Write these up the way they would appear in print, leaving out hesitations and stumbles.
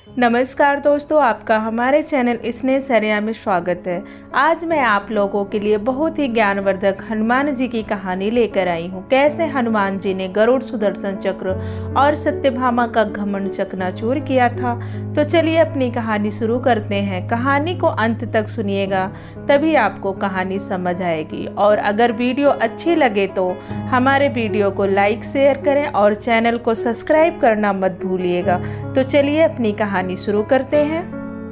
नमस्कार दोस्तों, आपका हमारे चैनल स्नेह सरिया में स्वागत है। आज मैं आप लोगों के लिए बहुत ही ज्ञानवर्धक हनुमान जी की कहानी लेकर आई हूँ। कैसे हनुमान जी ने गरुड़, सुदर्शन चक्र और सत्यभामा का घमंड चकनाचूर किया था। तो चलिए अपनी कहानी शुरू करते हैं। कहानी को अंत तक सुनिएगा, तभी आपको कहानी समझ आएगी। और अगर वीडियो अच्छी लगे तो हमारे वीडियो को लाइक शेयर करें और चैनल को सब्सक्राइब करना मत भूलिएगा। तो चलिए अपनी कहानी शुरू करते हैं।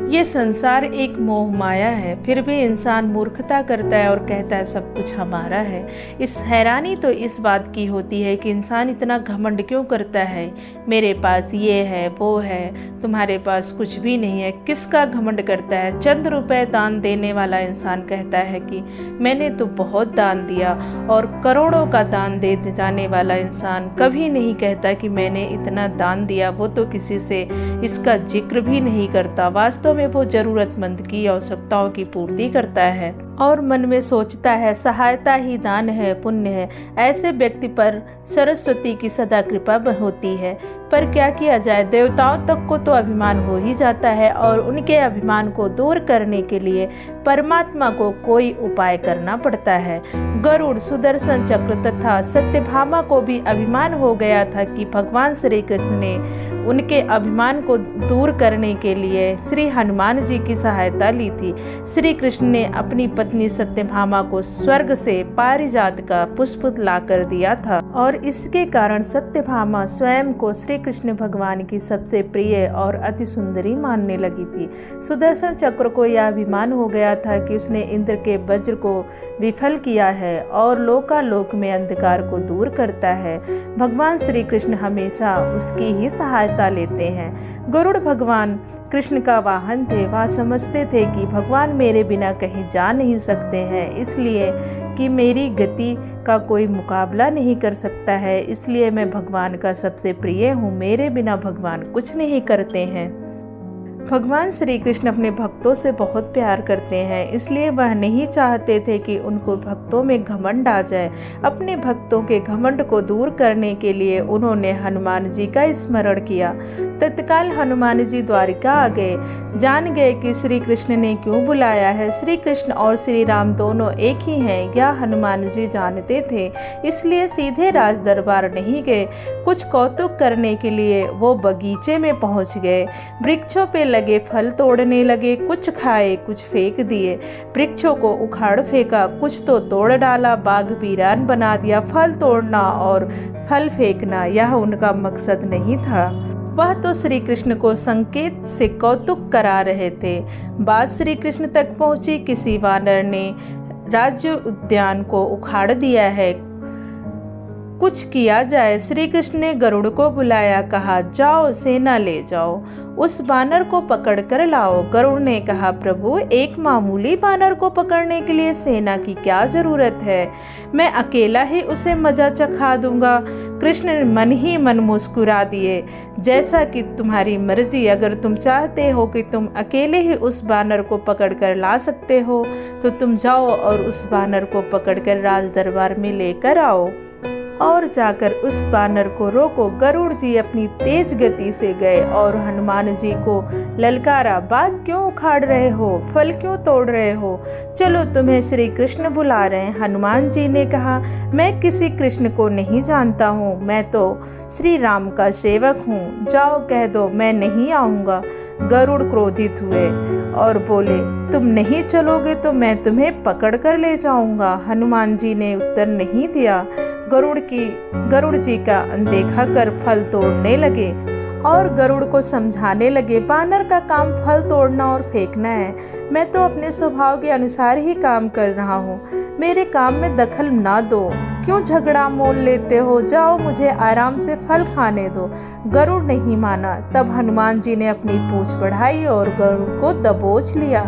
ये संसार एक मोह माया है, फिर भी इंसान मूर्खता करता है और कहता है सब कुछ हमारा है। इस हैरानी तो इस बात की होती है कि इंसान इतना घमंड क्यों करता है। मेरे पास ये है, वो है, तुम्हारे पास कुछ भी नहीं है। किसका घमंड करता है। चंद रुपए दान देने वाला इंसान कहता है कि मैंने तो बहुत दान दिया, और करोड़ों का दान दे जाने वाला इंसान कभी नहीं कहता कि मैंने इतना दान दिया। वो तो किसी से इसका जिक्र भी नहीं करता। वास्तव में वो जरूरतमंद की आवश्यकताओं की पूर्ति करता है और मन में सोचता है सहायता ही दान है, पुण्य है। ऐसे व्यक्ति पर सरस्वती की सदा कृपा होती है। पर क्या किया जाए, देवताओं तक को तो अभिमान हो ही जाता है, और उनके अभिमान को दूर करने के लिए परमात्मा को कोई उपाय करना पड़ता है। गरुड़, सुदर्शन चक्र तथा सत्यभामा को भी अभिमान हो गया था कि भगवान श्री कृष्ण ने उनके अभिमान को दूर करने के लिए श्री हनुमान जी की सहायता ली थी। श्री कृष्ण ने अपनी पत्नी सत्यभामा को स्वर्ग से पारिजात का पुष्प लाकर दिया था, और इसके कारण सत्यभामा स्वयं को श्री कृष्ण भगवान की सबसे प्रिय और अति सुंदरी मानने लगी थी। सुदर्शन चक्र को यह अभिमान हो गया था कि उसने इंद्र के वज्र को विफल किया है और लोकालोक में अंधकार को दूर करता है। भगवान श्री कृष्ण हमेशा उसकी ही सहायता लेते हैं। गरुड़ भगवान कृष्ण का वाहन थे। वह समझते थे कि भगवान मेरे बिना कहीं जा नहीं सकते हैं, इसलिए कि मेरी गति का कोई मुकाबला नहीं कर सकता है, इसलिए मैं भगवान का सबसे प्रिय हूँ। मेरे बिना भगवान कुछ नहीं करते हैं। भगवान श्री कृष्ण अपने भक्तों से बहुत प्यार करते हैं, इसलिए वह नहीं चाहते थे कि उनको भक्तों में घमंड आ जाए। अपने भक्तों के घमंड को दूर करने के लिए उन्होंने हनुमान जी का स्मरण किया। तत्काल हनुमान जी द्वारिका आ गए। जान गए कि श्री कृष्ण ने क्यों बुलाया है। श्री कृष्ण और श्री राम दोनों एक ही हैं, यह हनुमान जी जानते थे, इसलिए सीधे राज दरबार नहीं गए। कुछ कौतुक करने के लिए वो बगीचे में पहुंच गए। वृक्षों पे लगे फल तोड़ने लगे। कुछ खाए, कुछ फेंक दिए। वृक्षों को उखाड़ फेंका, कुछ तो तोड़ डाला, बाग वीरान बना दिया। फल तोड़ना और फल फेंकना यह उनका मकसद नहीं था। वह तो श्री कृष्ण को संकेत से कौतुक करा रहे थे। बात श्री कृष्ण तक पहुंची। किसी वानर ने राज्य उद्यान को उखाड़ दिया है, कुछ किया जाए। श्री कृष्ण ने गरुड़ को बुलाया, कहा जाओ सेना ले जाओ, उस बानर को पकड़ कर लाओ। गरुड़ ने कहा प्रभु, एक मामूली बानर को पकड़ने के लिए सेना की क्या जरूरत है, मैं अकेला ही उसे मजा चखा दूंगा। कृष्ण ने मन ही मन मुस्कुरा दिए, जैसा कि तुम्हारी मर्जी। अगर तुम चाहते हो कि तुम अकेले ही उस बानर को पकड़ कर ला सकते हो तो तुम जाओ और उस बानर को पकड़ कर राज दरबार में लेकर आओ और जाकर उस बानर को रोको। गरुड़ जी अपनी तेज गति से गए और हनुमान जी को ललकारा, बाग क्यों उखाड़ रहे हो, फल क्यों तोड़ रहे हो, चलो तुम्हें श्री कृष्ण बुला रहे हैं। हनुमान जी ने कहा मैं किसी कृष्ण को नहीं जानता हूँ, मैं तो श्री राम का सेवक हूँ, जाओ कह दो मैं नहीं आऊँगा। गरुड़ क्रोधित हुए और बोले तुम नहीं चलोगे तो मैं तुम्हें पकड़ कर ले जाऊंगा। हनुमान जी ने उत्तर नहीं दिया। गरुड़ जी का अनदेखा कर फल तोड़ने लगे और गरुड़ को समझाने लगे बानर का काम फल तोड़ना और फेंकना है। मैं तो अपने स्वभाव के अनुसार ही काम कर रहा हूँ, मेरे काम में दखल ना दो। क्यों झगड़ा मोल लेते हो, जाओ मुझे आराम से फल खाने दो। गरुड़ नहीं माना। तब हनुमान जी ने अपनी पूंछ बढ़ाई और गरुड़ को दबोच लिया।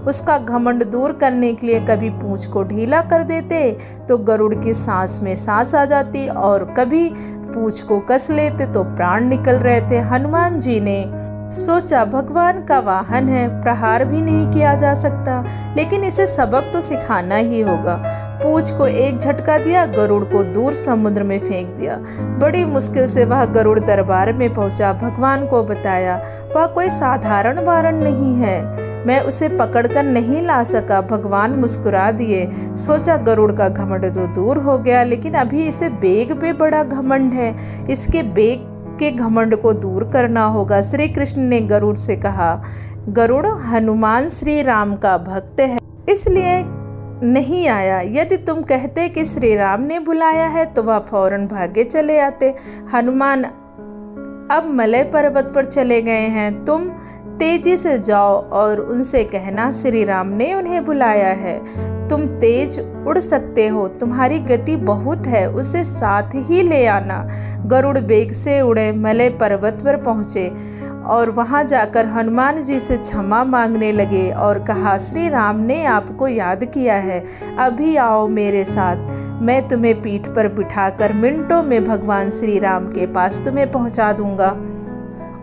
उसका घमंड दूर करने के लिए कभी पूंछ को ढीला कर देते तो गरुड़ की सांस में सांस आ जाती, और कभी पूंछ को कस लेते तो प्राण निकल रहे थे। हनुमान जी ने सोचा भगवान का वाहन है, प्रहार भी नहीं किया जा सकता, लेकिन इसे सबक तो सिखाना ही होगा। पूंछ को एक झटका दिया, गरुड़ को दूर समुद्र में फेंक दिया। बड़ी मुश्किल से वह गरुड़ दरबार में पहुंचा। भगवान को बताया, वह कोई साधारण वारण नहीं है, मैं उसे पकड़कर नहीं ला सका। भगवान मुस्कुरा दिए। सोचा गरुड़ का घमंड तो दूर हो गया, लेकिन अभी इसे बेग पे बड़ा घमंड है, इसके बेग के घमंड को दूर करना होगा। श्री कृष्ण ने गरुड़ से कहा, गरुड़ हनुमान श्री राम का भक्त है, इसलिए नहीं आया। यदि तुम कहते कि श्री राम ने बुलाया है तो वह फौरन भागे चले आते। हनुमान अब मलय पर्वत पर चले गए हैं, तुम तेजी से जाओ और उनसे कहना श्री राम ने उन्हें बुलाया है। तुम तेज उड़ सकते हो, तुम्हारी गति बहुत है, उसे साथ ही ले आना। गरुड़ बेग से उड़े, मलय पर्वत पर पहुँचे और वहां जाकर हनुमान जी से क्षमा मांगने लगे और कहा, श्री राम ने आपको याद किया है, अभी आओ मेरे साथ, मैं तुम्हें पीठ पर बिठाकर मिनटों में भगवान श्री राम के पास तुम्हें पहुंचा दूंगा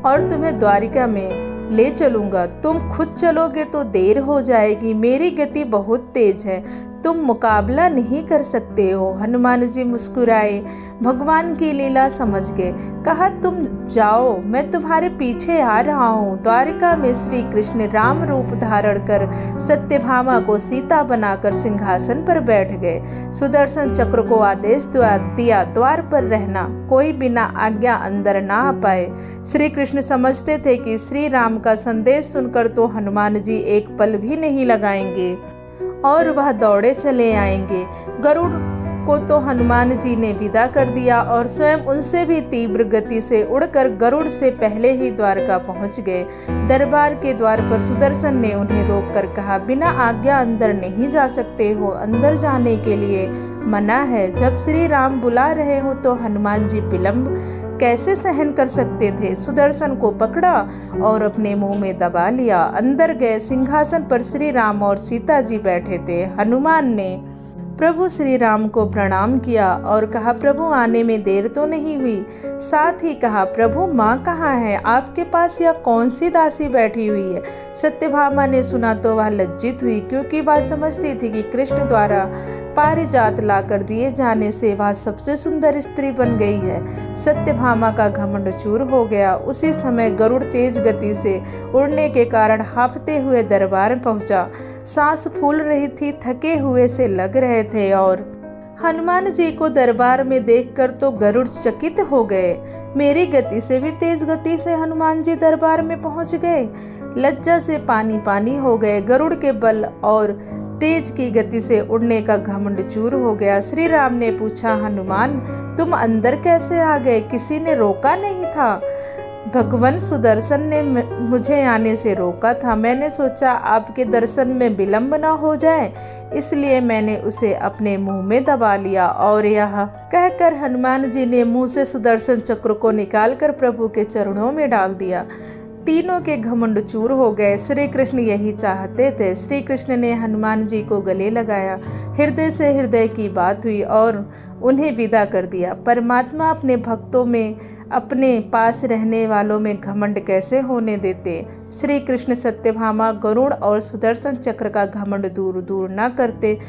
और तुम्हें द्वारिका में ले चलूंगा। तुम खुद चलोगे तो देर हो जाएगी, मेरी गति बहुत तेज है, तुम मुकाबला नहीं कर सकते हो। हनुमान जी मुस्कुराए, भगवान की लीला समझ गए। कहा, तुम जाओ, मैं तुम्हारे पीछे आ रहा हूँ। द्वारिका में श्री कृष्ण राम रूप धारण कर सत्यभामा को सीता बनाकर सिंहासन पर बैठ गए। सुदर्शन चक्र को आदेश दिया, द्वार पर रहना, कोई बिना आज्ञा अंदर ना आ पाए। श्री कृष्ण समझते थे कि श्री राम का संदेश सुनकर तो हनुमान जी एक पल भी नहीं लगाएंगे और वह दौड़े चले आएंगे। गरुड़ को तो हनुमान जी ने विदा कर दिया और स्वयं उनसे भी तीव्र गति से उड़कर गरुड़ से पहले ही द्वारका पहुंच गए। दरबार के द्वार पर सुदर्शन ने उन्हें रोककर कहा, बिना आज्ञा अंदर नहीं जा सकते हो, अंदर जाने के लिए मना है। जब श्री राम बुला रहे हो तो हनुमान जी विलंब कैसे सहन कर सकते थे। सुदर्शन को पकड़ा और अपने मुंह में दबा लिया। अंदर गए, सिंहासन पर श्री राम और सीता जी बैठे थे। हनुमान ने प्रभु श्री राम को प्रणाम किया और कहा, प्रभु आने में देर तो नहीं हुई। साथ ही कहा, प्रभु माँ कहाँ है, आपके पास यह कौन सी दासी बैठी हुई है। सत्यभामा ने सुना तो वह लज्जित हुई, क्योंकि वह समझती थी कि कृष्ण द्वारा पारिजात लाकर दिए जाने से वह सबसे सुंदर स्त्री बन गई है। सत्यभामा का घमंड चूर हो गया। उसी समय गरुड़ तेज गति से उड़ने के कारण हांफते हुए दरबार पहुंचा। सांस फूल रही थी, थके हुए से लग रहे थे और हनुमान जी को दरबार में देखकर तो गरुड़ चकित हो गए। मेरी गति से भी तेज गति से हनुमान जी दरबार में पहुंच गए। लज्जा से पानी पानी हो गए। गरुड़ के बल और तेज की गति से उड़ने का घमंड चूर हो गया। श्री राम ने पूछा, हनुमान तुम अंदर कैसे आ गए, किसी ने रोका नहीं था। भगवान सुदर्शन ने मुझे आने से रोका था। मैंने सोचा आपके दर्शन में विलंब न हो जाए, इसलिए मैंने उसे अपने मुंह में दबा लिया। और यह कहकर हनुमान जी ने मुंह से सुदर्शन चक्र को निकालकर प्रभु के चरणों में डाल दिया। तीनों के घमंड चूर हो गए। श्री कृष्ण यही चाहते थे। श्री कृष्ण ने हनुमान जी को गले लगाया, हृदय से हृदय की बात हुई और उन्हें विदा कर दिया। परमात्मा अपने भक्तों में, अपने पास रहने वालों में घमंड कैसे होने देते। श्री कृष्ण सत्यभामा, गरुड़ और सुदर्शन चक्र का घमंड दूर दूर न करते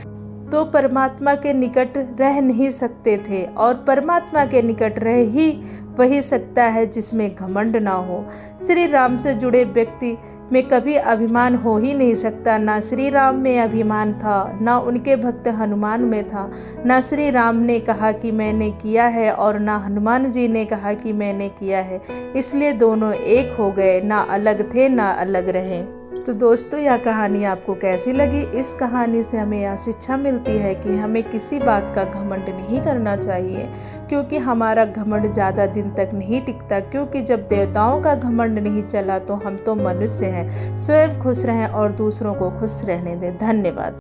तो परमात्मा के निकट रह नहीं सकते थे, और परमात्मा के निकट रह ही वही सकता है जिसमें घमंड ना हो। श्री राम से जुड़े व्यक्ति में कभी अभिमान हो ही नहीं सकता। ना श्री राम में अभिमान था, ना उनके भक्त हनुमान में था। ना श्री राम ने कहा कि मैंने किया है और ना हनुमान जी ने कहा कि मैंने किया है, इसलिए दोनों एक हो गए, ना अलग थे ना अलग रहे। तो दोस्तों, यह कहानी आपको कैसी लगी? इस कहानी से हमें यह शिक्षा मिलती है कि हमें किसी बात का घमंड नहीं करना चाहिए, क्योंकि हमारा घमंड ज़्यादा दिन तक नहीं टिकता। क्योंकि जब देवताओं का घमंड नहीं चला तो हम तो मनुष्य हैं। स्वयं खुश रहें और दूसरों को खुश रहने दें। धन्यवाद।